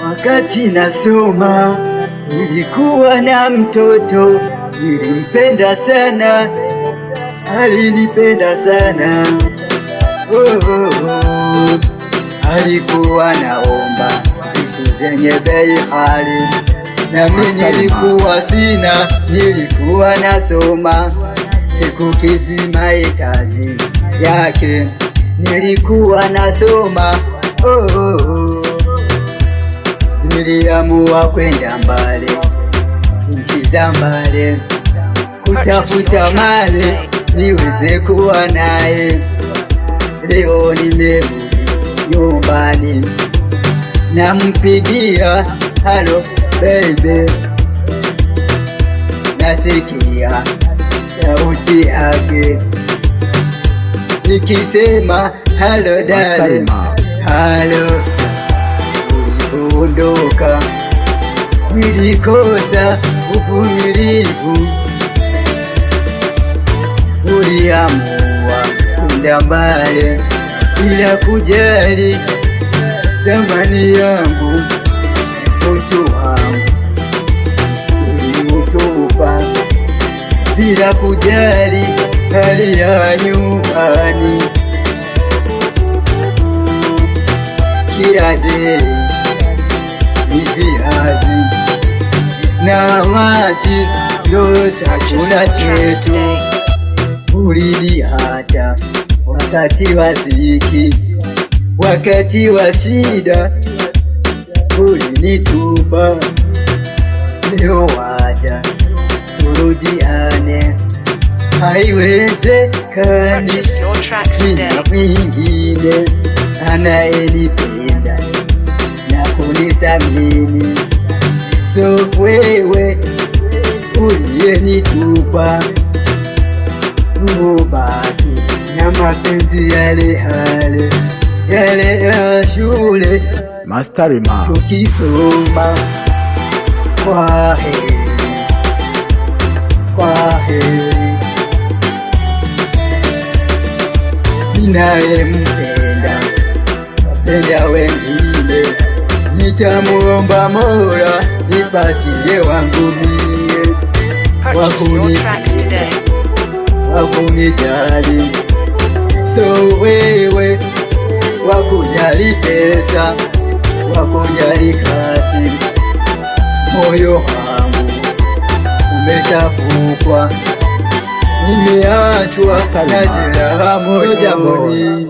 Wakati nasoma nilikuwa na mtoto nilimpenda sana, alinipenda sana. Alikuwa naomba vitu zenye bei ghali, nami nilikuwa sina, nilikuwa nasoma. Sikukizi mahitaji yake, nilikuwa nasoma. Niliamua kwenda mbali, nchi za mbali, kutafuta mali niweze kuwa naye. Leo nimerudi nyumbani, nampigia halo baby, nasikia sauti yake nikisema halo darling, halo. Ulipoondoka nilikosa uvumilivu, uliamua kwenda mbali bila kujali thamani yangu. Utu wangu uliutupa bila kujali hali ya nyumbani. Kila dei ni viazi na maji, ndo chakula chetu. Uliniacha wakati wa dhiki, wakati wa shida ulinitupa. Leo waja turudiane, haiwezekani. Sina mwingine anayenipenda na kunithamini, so wewe uliyenitupa. Ubaki na mapenzi yale yale yale ya shule, Masterima tukisoma. Kwa heri, kwa heri. Ninayempenda wapenda wengine, nitamuomba Mola nipatie wangu mie, wakunijali. So wewe wakujali pesa, wakujali kazi, moyo wangu umechafukwa, nimeachwa na jeraha moyoni.